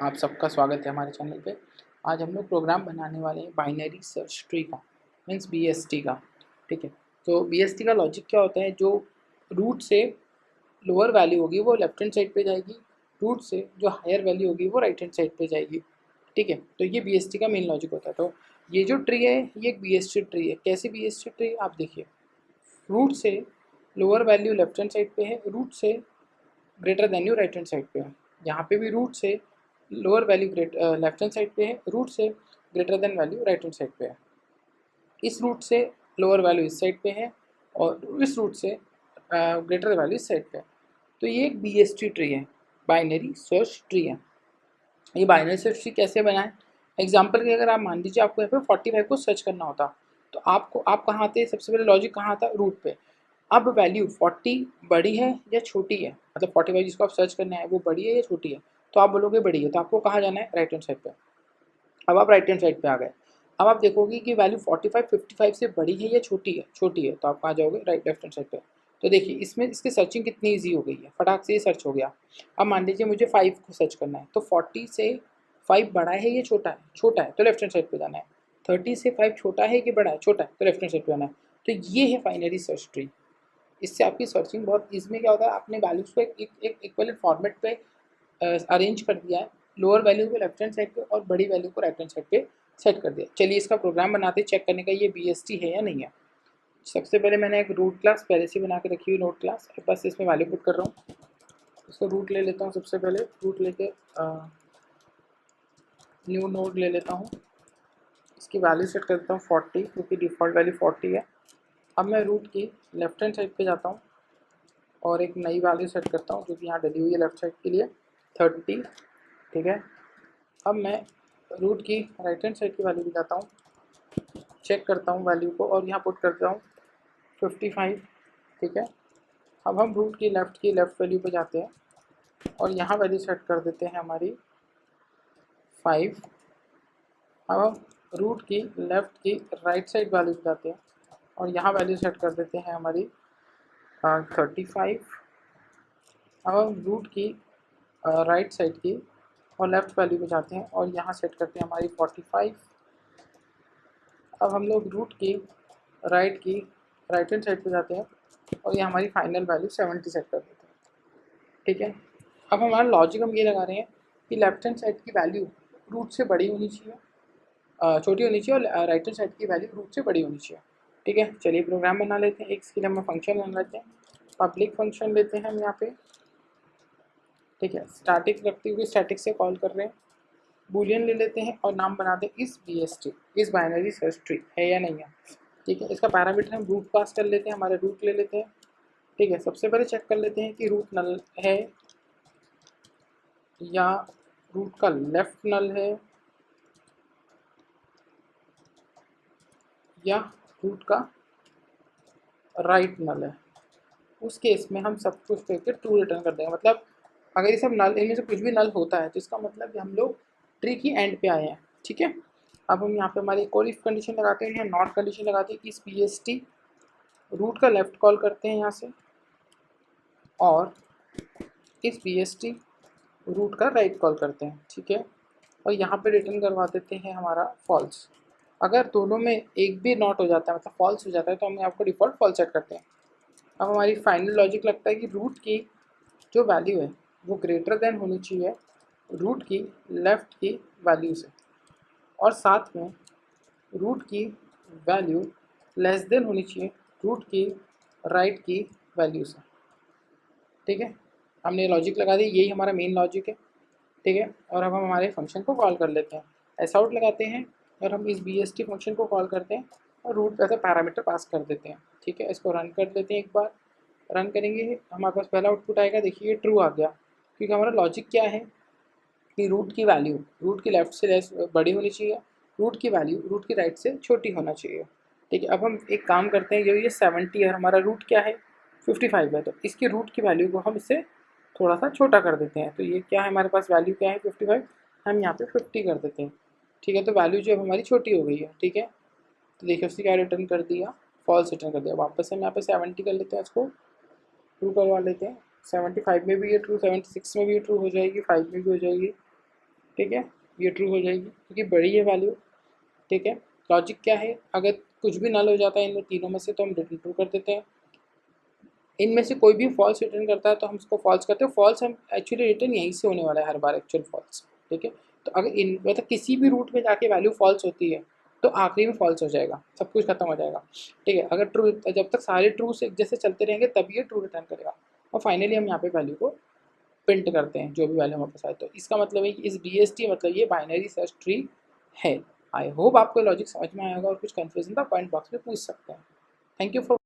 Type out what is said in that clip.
आप सबका स्वागत है हमारे चैनल पे। आज हम लोग प्रोग्राम बनाने वाले हैं बाइनरी सर्च ट्री का, मीन्स बीएसटी का। ठीक है, तो बीएसटी का लॉजिक क्या होता है, जो रूट से लोअर वैल्यू होगी वो लेफ्ट हैंड साइड पे जाएगी, रूट से जो हायर वैल्यू होगी वो राइट हैंड साइड पे जाएगी। ठीक है, तो ये बीएसटी का मेन लॉजिक होता है। तो ये जो ट्री है ये एक बीएसटी ट्री है। कैसी बीएसटी ट्री, आप देखिए, रूट से lower value left hand side पे है, रूट से greater than you right hand side पे है। यहाँ पे भी रूट से lower value left hand side पे है, रूट से greater than value right hand side पे है। इस रूट से लोअर वैल्यू इस साइड पे है और इस रूट से ग्रेटर वैल्यू इस साइड पे है। तो ये एक बीएसटी ट्री है, बाइनरी सर्च ट्री है। ये बाइनरी सर्च ट्री कैसे बनाएं? एग्जाम्पल के अगर आप मान लीजिए आपको यहाँ पे 45 को सर्च करना होता, तो आप कहाँ आते, सबसे पहले लॉजिक कहाँ आता, रूट पे। अब वैल्यू 40 बड़ी है या छोटी है, मतलब 45 जिसको आप सर्च करना है वो बड़ी है या छोटी है, तो आप बोलोगे बड़ी है, तो आपको कहाँ जाना है, राइट हैंड साइड पे। अब आप राइट हैंड साइड पे आ गए। अब आप देखोगे कि वैल्यू 45 55 से बड़ी है या छोटी है, तो आप कहाँ जाओगे, लेफ्ट हैंड साइड पे। तो देखिए इसमें इसकी सर्चिंग कितनी ईजी हो गई है, फटाक से ये सर्च हो गया। अब मान लीजिए मुझे 5 को सर्च करना है, तो 40 से 5 बड़ा है या छोटा है तो लेफ्ट हैंड साइड पे जाना है। 30 से 5 छोटा है कि बड़ा है, छोटा है तो लेफ्ट हैंड साइड पे जाना है। तो ये है फाइनरी सर्च ट्री। इससे आपकी सर्चिंग बहुत, इसमें क्या होता है, आपने वैल्यूज़ को एक इक्वलेंट फॉर्मेट पे अरेंज कर दिया है। लोअर वैल्यू को लेफ्ट हैंड साइड पे और बड़ी वैल्यू को राइट हैंड साइड पे सेट कर दिया। चलिए इसका प्रोग्राम बनाते चेक करने का, ये बीएसटी है या नहीं है। सबसे पहले मैंने एक रूट क्लास पहले से बना के रखी हुई, नोट क्लास, बस इसमें वैल्यू पुट कर रहा हूँ। इसको रूट ले लेता हूँ, सबसे पहले रूट लेके न्यू नोड ले लेता हूँ। इसकी वैल्यू सेट कर देता हूँ 40, क्योंकि डिफ़ॉल्ट वैल्यू 40 है। अब मैं रूट की लेफ्ट हैंड साइड पे जाता हूँ और एक नई वैल्यू सेट करता हूँ जो कि यहाँ डली हुई है लेफ्ट साइड के लिए, 30। ठीक है, अब मैं रूट की राइट हैंड साइड की वैल्यू भी जाता हूँ, चेक करता हूँ वैल्यू को और यहाँ पुट करता हूँ 55। ठीक है, अब हम रूट की लेफ़्ट वैल्यू पे जाते हैं और यहाँ वैल्यू सेट कर देते हैं हमारी 5। अब हम रूट की लेफ़्ट की राइट साइड वैल्यू पे जाते हैं और यहाँ वैल्यू सेट कर देते हैं हमारी 35। अब हम रूट की राइट साइड की और लेफ़्ट वैल्यू पे जाते हैं और यहाँ सेट करते हैं हमारी 45। अब हम लोग रूट की राइट हैंड साइड पे जाते हैं और ये हमारी फाइनल वैल्यू 70 सेट कर देते हैं। ठीक है, अब हमारा लॉजिक हम ये लगा रहे हैं कि लेफ्ट हैंड साइड की वैल्यू रूट से बड़ी होनी चाहिए, छोटी होनी चाहिए, और राइट हैंड साइड की वैल्यू रूट से बड़ी होनी चाहिए। ठीक है, चलिए प्रोग्राम बना लेते हैं। एक इसके लिए हम फंक्शन बना लेते हैं, पब्लिक फंक्शन लेते हैं हम यहाँ पे। ठीक है, स्टैटिक रखते हुए स्टैटिक से कॉल कर रहे हैं, बूलियन ले लेते हैं और नाम बना दें इस बीएसटी, इस बाइनरी सर्च ट्री है या नहीं है। ठीक है, इसका पैरामीटर हम रूट पास कर लेते हैं, हमारे रूट ले लेते हैं। ठीक है, सबसे पहले चेक कर लेते हैं कि रूट नल है या रूट का लेफ्ट नल है या रूट का राइट नल है। उस केस में हम सब कुछ करके ट्रू रिटर्न कर देंगे। मतलब अगर ये सब नल, इनमें से कुछ भी नल होता है तो इसका मतलब कि हम लोग ट्री की एंड पे आए हैं। ठीक है, अब हम यहाँ पे हमारी एक और इफ कंडीशन लगाते हैं, नॉट कंडीशन लगाते हैं, इस बीएसटी रूट का लेफ्ट कॉल करते हैं यहाँ से और इस बीएसटी रूट का राइट कॉल करते हैं। ठीक है, और यहाँ पे रिटर्न करवा देते हैं हमारा फॉल्स। अगर दोनों में एक भी नॉट हो जाता है, मतलब फॉल्स हो जाता है, तो हम आपको डिफ़ॉल्ट फॉल्स सेट करते हैं। अब हमारी फाइनल लॉजिक लगता है कि रूट की जो वैल्यू है वो ग्रेटर देन होनी चाहिए रूट की लेफ़्ट की वैल्यू से, और साथ में रूट की वैल्यू लेस देन होनी चाहिए रूट की राइट की वैल्यू से। ठीक है, हमने लॉजिक लगा दी, यही हमारा मेन लॉजिक है। ठीक है, और अब हम हमारे फंक्शन को कॉल कर लेते हैं, एस आउट लगाते हैं और हम इस बी एस टी फंक्शन को कॉल करते हैं और रूट पे ऐसा पैरामीटर पास कर देते हैं। ठीक है, इसको रन कर लेते हैं, एक बार रन करेंगे हमारे पास पहला आउटपुट आएगा, देखिए ट्रू आ गया, क्योंकि हमारा लॉजिक क्या है कि रूट की वैल्यू रूट की लेफ्ट से लेस बड़ी होनी चाहिए, रूट की वैल्यू रूट की राइट से छोटी होना चाहिए। ठीक है, अब हम एक काम करते हैं, जो ये 70 है, हमारा रूट क्या है 55 है, तो इसकी रूट की वैल्यू को हम इससे थोड़ा सा छोटा कर देते हैं। तो ये क्या है, हमारे पास वैल्यू क्या है 55, हम यहाँ पे 50 कर देते हैं। ठीक है, तो वैल्यू जो अब हमारी छोटी हो गई है। ठीक है, तो देखिए उसने क्या रिटर्न कर दिया, फॉल्स रिटर्न कर दिया। वापस हम यहाँ पे 70 कर लेते हैं, इसको ट्रू करवा लेते हैं। 75 में भी ये ट्रू, 76 में भी ये ट्रू हो जाएगी, 5 में भी हो जाएगी। ठीक है, ये ट्रू हो जाएगी क्योंकि बड़ी है वैल्यू। ठीक है, लॉजिक क्या है, अगर कुछ भी नल हो जाता है इनमें तीनों में से तो हम रिटर्न ट्रू कर देते हैं। इनमें से कोई भी फॉल्स रिटर्न करता है तो हम उसको फॉल्स करते हैं। फॉल्स हम एक्चुअली रिटर्न यहीं से होने वाला है हर बार, एक्चुअल फॉल्स। ठीक है, तो अगर इन मतलब किसी भी रूट में जाके वैल्यू फॉल्स होती है तो आखिरी में फॉल्स हो जाएगा, सब कुछ खत्म हो जाएगा। ठीक है, अगर ट्रू, जब तक सारे ट्रू एक जैसे चलते रहेंगे तभी ये ट्रू रिटर्न करेगा। और फाइनली हम यहाँ पे वैल्यू को प्रिंट करते हैं, जो भी वैल्यू हमारे पास आए। तो इसका मतलब है कि इस BST मतलब ये बाइनरी सर्च ट्री है। आई होप आपको लॉजिक समझ में आएगा, और कुछ कन्फ्यूजन था कमेंट बॉक्स में पूछ सकते हैं। Thank you for